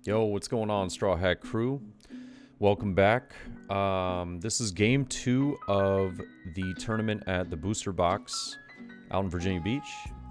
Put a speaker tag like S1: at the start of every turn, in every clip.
S1: Yo, what's going on, Straw Hat Crew? Welcome back. This is game 2 of the tournament at the Booster Box out in Virginia Beach,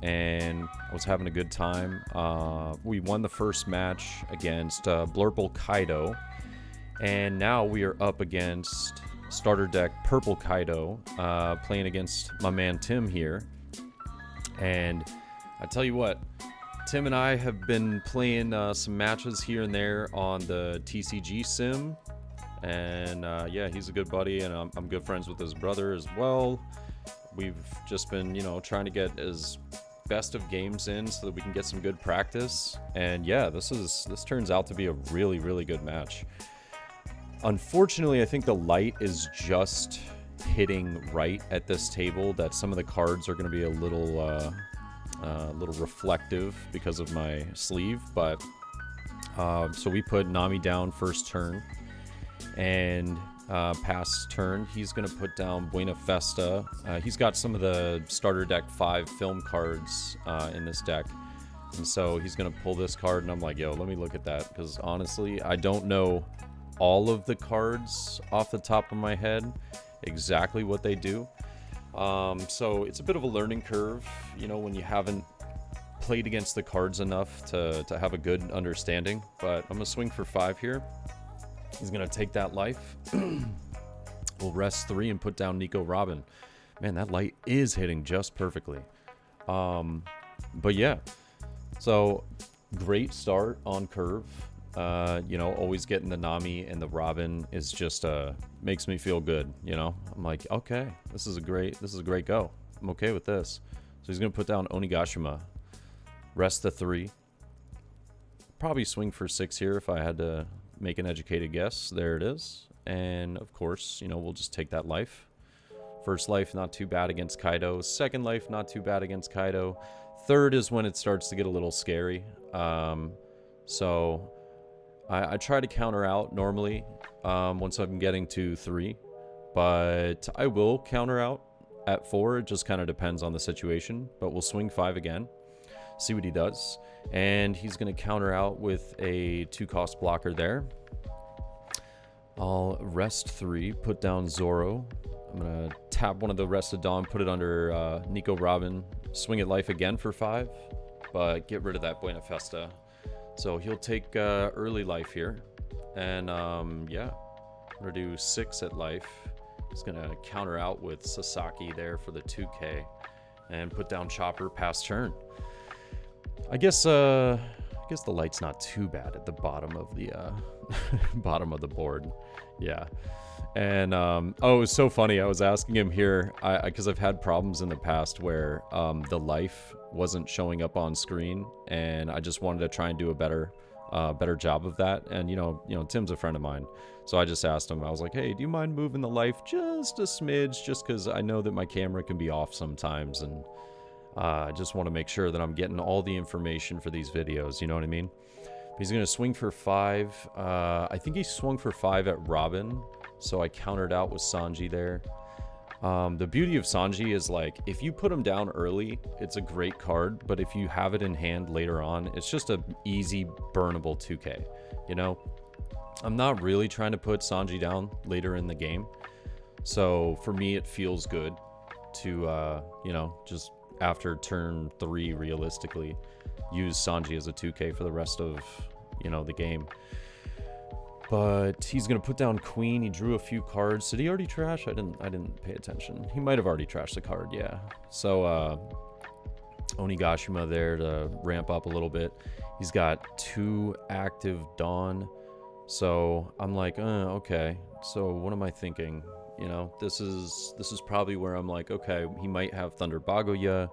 S1: and I was having a good time. We won the first match against Blurple Kaido, and now we are up against starter deck Purple Kaido, playing against my man Tim here. And I tell you what, Tim and I have been playing some matches here and there on the TCG sim, and yeah, he's a good buddy, and I'm good friends with his brother as well. We've just been, trying to get as best of games in so that we can get some good practice. And yeah, this turns out to be a really, really good match. Unfortunately, I think the light is just hitting right at this table that some of the cards are going to be a little reflective because of my sleeve, but so we put Nami down first turn, and past turn he's going to put down Buena Festa. He's got some of the starter deck 5 film cards in this deck, and so he's going to pull this card, and I'm like, yo, let me look at that, because honestly I don't know all of the cards off the top of my head exactly what they do. So it's a bit of a learning curve, when you haven't played against the cards enough to have a good understanding. But I'm going to swing for 5 here. He's going to take that life. We'll rest 3 and put down Nico Robin. Man, that light is hitting just perfectly. But yeah, so great start on curve. Always getting the Nami and the Robin is just makes me feel good. I'm like, okay, this is a great go. I'm okay with this. So he's gonna put down Onigashima, rest the 3, probably swing for 6 here if I had to make an educated guess. There it is, and of course, we'll just take that life. First life, not too bad against Kaido. Second life, not too bad against Kaido. Third is when it starts to get a little scary. So I try to counter out normally once I'm getting to 3, but I will counter out at 4. It just kind of depends on the situation, but we'll swing 5 again, see what he does, and he's going to counter out with a 2-cost blocker there. I'll rest 3, put down Zoro. I'm going to tap one of the Rest of Dawn, put it under Nico Robin, swing at life again for 5, but get rid of that Buena Festa. So he'll take early life here, and yeah, we're gonna do 6 at life. He's gonna counter out with Sasaki there for the 2K, and put down Chopper past turn. I guess the light's not too bad at the bottom of the bottom of the board. Yeah. And oh, it was so funny. I was asking him here because I've had problems in the past where the life wasn't showing up on screen, and I just wanted to try and do a better job of that. And Tim's a friend of mine, so I just asked him. I was like, hey, do you mind moving the life just a smidge, just because I know that my camera can be off sometimes, and I just want to make sure that I'm getting all the information for these videos. You know what I mean? He's gonna swing for 5. I think he swung for 5 at Robin. So I countered out with Sanji there. The beauty of Sanji is, like, if you put him down early, it's a great card. But if you have it in hand later on, it's just an easy burnable 2K. I'm not really trying to put Sanji down later in the game. So for me, it feels good to, just after turn 3, realistically, use Sanji as a 2K for the rest of, the game. But he's gonna put down Queen. He drew a few cards. Did he already trash? I didn't pay attention. He might have already trashed the card, yeah. So Onigashima there to ramp up a little bit. He's got 2 active Dawn. So I'm like, okay. So what am I thinking? This is probably where I'm like, okay, he might have Thunder Baguya.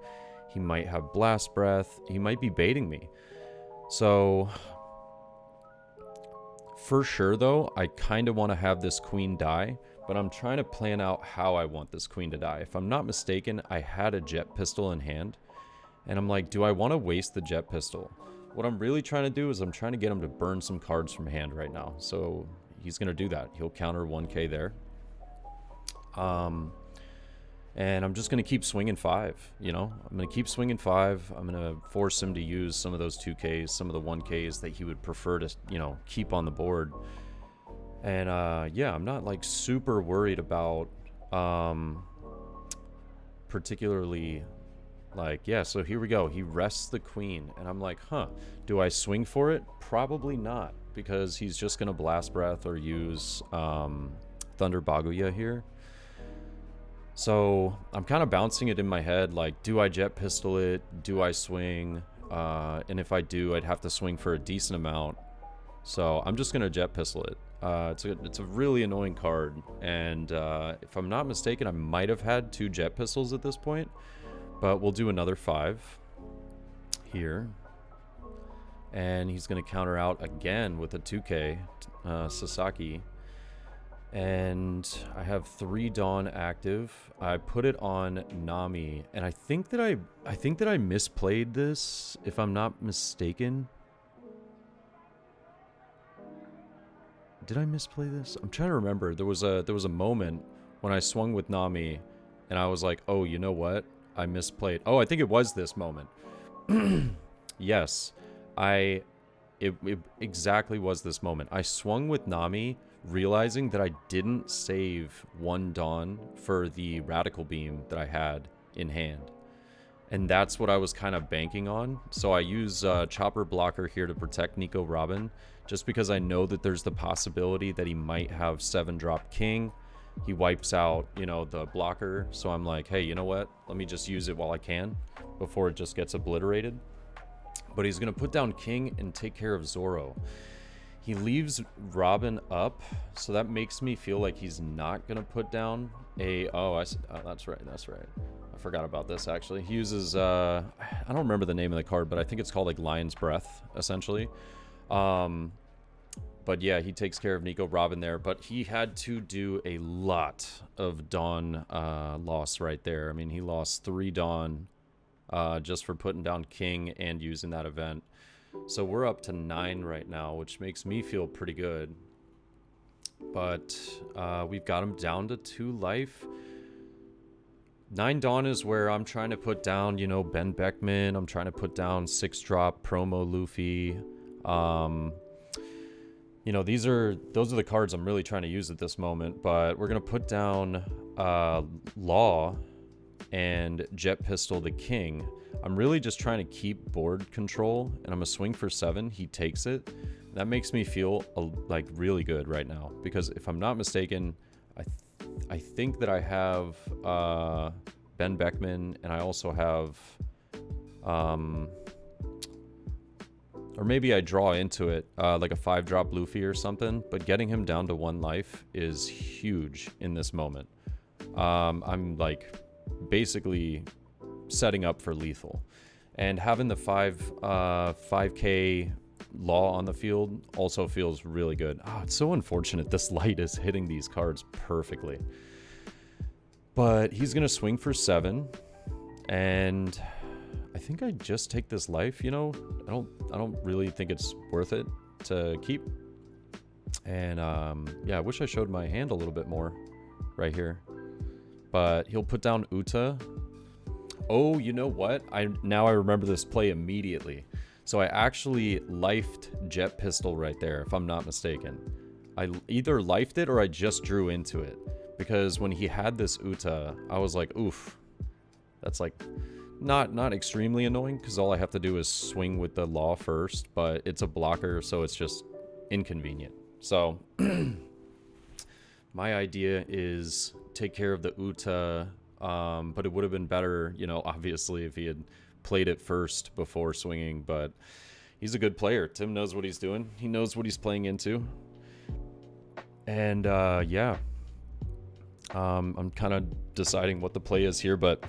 S1: He might have Blast Breath. He might be baiting me. So for sure, though, I kind of want to have this Queen die, but I'm trying to plan out how I want this Queen to die. If I'm not mistaken, I had a Jet Pistol in hand, and I'm like, do I want to waste the Jet Pistol? What I'm really trying to do is I'm trying to get him to burn some cards from hand right now. So he's going to do that. He'll counter 1K there. And I'm just going to keep swinging 5, you know? I'm going to keep swinging 5. I'm going to force him to use some of those 2Ks, some of the 1Ks that he would prefer to, you know, keep on the board. And, yeah, I'm not, like, super worried about, particularly, like, yeah, so here we go. He rests the queen. And I'm like, huh, do I swing for it? Probably not, because he's just going to Blast Breath or use, Thunder Baguya here. So I'm kind of bouncing it in my head, like, do I jet pistol it? Do I swing? And if I do, I'd have to swing for a decent amount. So I'm just going to jet pistol it. It's a really annoying card. And if I'm not mistaken, I might have had 2 jet pistols at this point. But we'll do another 5 here. And he's going to counter out again with a 2K, Sasaki. And I have 3 Dawn active. I put it on Nami, and I think that I misplayed this, if I'm not mistaken. Did I misplay this? I'm trying to remember. There was a moment when I swung with Nami, and I was like, "Oh, you know what? I misplayed." Oh, I think it was this moment. Yes, it exactly was this moment. I swung with Nami, realizing that I didn't save 1 Dawn for the Radical Beam that I had in hand. And that's what I was kind of banking on. So I use Chopper Blocker here to protect Nico Robin, just because I know that there's the possibility that he might have 7-drop King. He wipes out, you know, the blocker. So I'm like, hey, you know what? Let me just use it while I can before it just gets obliterated. But he's going to put down King and take care of Zoro. He leaves Robin up, so that makes me feel like he's not going to put down a... Oh, that's right, that's right. I forgot about this, actually. He uses... I don't remember the name of the card, but I think it's called, like, Lion's Breath, essentially. But, yeah, he takes care of Nico Robin there. But he had to do a lot of Dawn loss right there. I mean, he lost 3 Dawn just for putting down King and using that event. So we're up to 9 right now, which makes me feel pretty good. But we've got him down to 2 life. 9 Dawn is where I'm trying to put down, you know, Ben Beckman. I'm trying to put down 6-drop promo Luffy. You know, those are the cards I'm really trying to use at this moment. But we're going to put down Law and Jet Pistol the King. I'm really just trying to keep board control, and I'm gonna swing for 7. He takes it. That makes me feel like really good right now, because if I'm not mistaken, I think that I have Ben Beckman, and I also have or maybe I draw into it like a 5-drop Luffy or something, but getting him down to 1 life is huge in this moment. I'm like basically setting up for lethal, and having the 5k Law on the field also feels really good. It's so unfortunate this light is hitting these cards perfectly. But he's gonna swing for 7, and I think I just take this life. You know, I don't really think it's worth it to keep. And yeah, I wish I showed my hand a little bit more right here. But he'll put down Uta. Oh, you know what? Now I remember this play immediately. So I actually lifed Jet Pistol right there, if I'm not mistaken. I either lifed it or I just drew into it. Because when he had this Uta, I was like, oof. That's like not extremely annoying, because all I have to do is swing with the Law first, but it's a blocker, so it's just inconvenient. So my idea is take care of the Uta, but it would have been better, you know, obviously, if he had played it first before swinging. But he's a good player. Tim knows what he's doing. He knows what he's playing into. And yeah, I'm kind of deciding what the play is here, but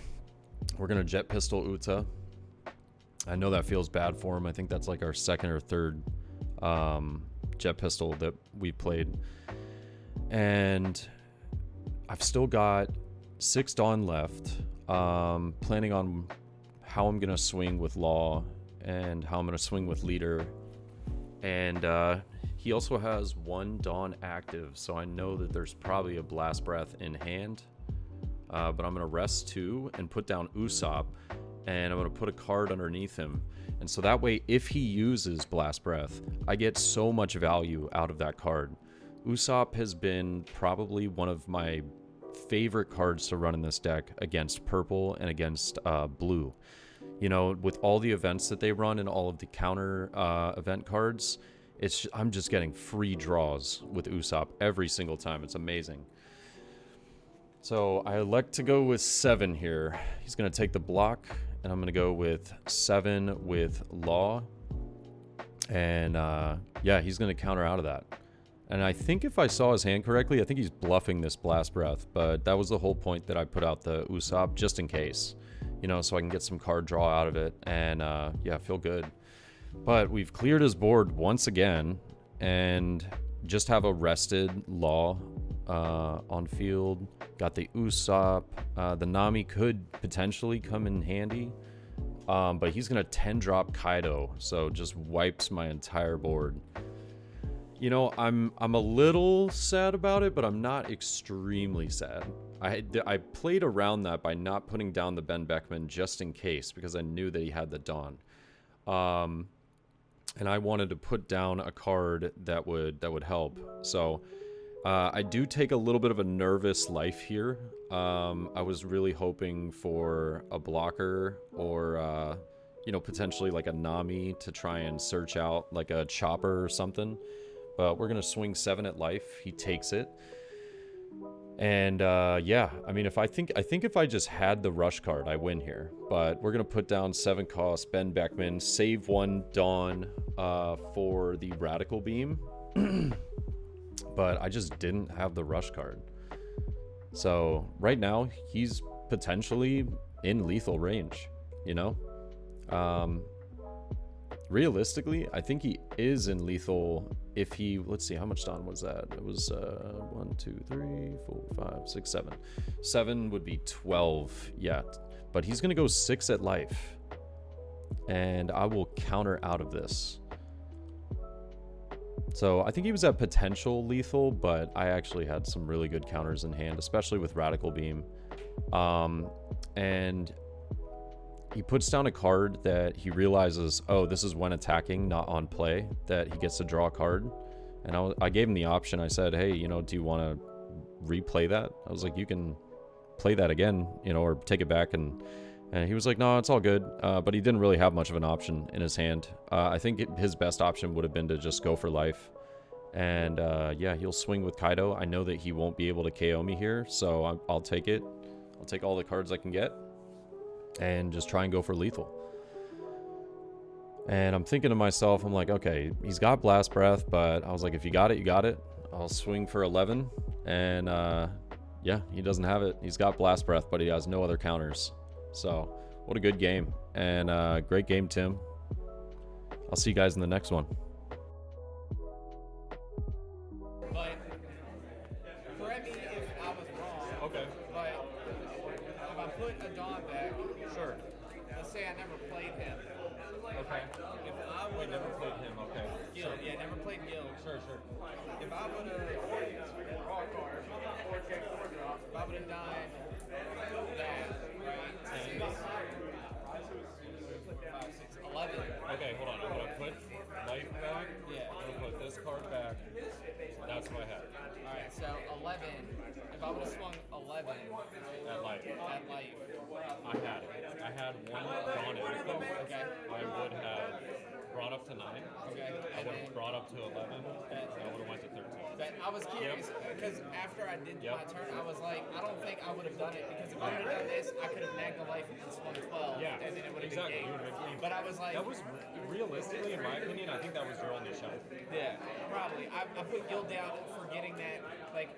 S1: we're gonna Jet Pistol Uta. I know that feels bad for him. I think that's like our second or third Jet Pistol that we played. And I've still got 6 Dawn left. Planning on how I'm gonna swing with Law and how I'm gonna swing with Leader. And he also has 1 Dawn active, so I know that there's probably a Blast Breath in hand. but I'm going to rest 2 and put down Usopp, and I'm going to put a card underneath him. And so that way, if he uses Blast Breath, I get so much value out of that card. Usopp has been probably one of my favorite cards to run in this deck against purple and against blue. You know, with all the events that they run and all of the counter event cards, I'm just getting free draws with Usopp every single time. It's amazing. So I elect to go with 7 here. He's going to take the block, and I'm going to go with 7 with Law. And yeah, he's going to counter out of that. And I think if I saw his hand correctly, I think he's bluffing this Blast Breath. But that was the whole point that I put out the Usopp, just in case. You know, so I can get some card draw out of it. And yeah, feel good. But we've cleared his board once again. And just have a rested Law on field. Got the Usopp. The Nami could potentially come in handy. But he's going to 10-drop Kaido. So just wipes my entire board. You know, I'm a little sad about it, but I'm not extremely sad. I played around that by not putting down the Ben Beckman just in case, because I knew that he had the Dawn. And I wanted to put down a card that would help. So I do take a little bit of a nervous life here. I was really hoping for a blocker or you know, potentially like a Nami to try and search out like a chopper or something. But we're going to swing 7 at life. He takes it. And yeah, I mean, I think if I just had the rush card, I win here. But we're going to put down 7 cost, Ben Beckman, save 1 Dawn for the Radical Beam. But I just didn't have the rush card. So right now, he's potentially in lethal range, you know? Realistically, I think he is in lethal if he, let's see, how much Dawn was that? It was 1, 2, 3, 4, 5, 6, 7. 7 would be 12, yeah. But he's going to go 6 at life. And I will counter out of this. So I think he was at potential lethal, but I actually had some really good counters in hand, especially with Radical Beam. And he puts down a card that he realizes, oh, this is when attacking, not on play, that he gets to draw a card. And I gave him the option. I said, hey, you know, do you want to replay that? I was like, you can play that again, you know, or take it back. And he was like, no, it's all good. But he didn't really have much of an option in his hand. I think his best option would have been to just go for life. And yeah, he'll swing with Kaido. I know that he won't be able to KO me here, so I'll take it. I'll take all the cards I can get and just try and go for lethal. And I'm thinking to myself, I'm like, okay, he's got Blast Breath, but I was like, if you got it, you got it. I'll swing for 11. And yeah, he doesn't have it. He's got Blast Breath, but he has no other counters. So what a good game. And great game, Tim. I'll see you guys in the next one.
S2: But correct me if I was wrong.
S1: Okay.
S2: But if I put a Dawn back,
S1: Sure.
S2: let's say I never played him.
S1: Okay.
S2: If I would
S1: never played him, okay.
S2: Guild, yeah, never played Guild.
S1: Sure.
S2: If I would have done that, right? 11.
S1: Okay, hold on. I'm going to put life back.
S2: Yeah.
S1: I'm going to put this card back. That's what I had.
S2: Alright, so 11. If I would have swung 11
S1: At life. I had it. I had one Dawn in it.
S2: Okay.
S1: I would have brought up to 9.
S2: Okay.
S1: I would have brought up to 11. And I would have went to 13.
S2: But I was curious because after I did my turn, I was like, I don't think I would have done it because if I would have done this, I could have nagged the life and swung 12.
S1: Yeah,
S2: and then it would have
S1: exactly.
S2: been
S1: You would have been game.
S2: But I was like,
S1: That was realistically, in my opinion, I think that was your only shot.
S2: yeah, probably. I put Guild down forgetting that, like,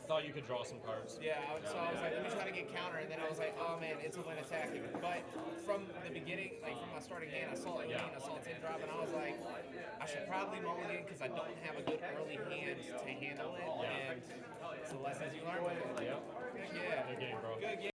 S1: Thought you could draw some cards.
S2: yeah, so I was like, let me try to get counter, and then I was like, oh man, it's a win attacking. But from the beginning, like from my starting hand, I saw it green, I saw it 10 drop, and I was like, I should probably mulligan because I don't have a good early hand to handle it, and it's the lessons you learn with it.
S1: Yep.
S2: Yeah.
S1: Good game, bro.
S2: Good game.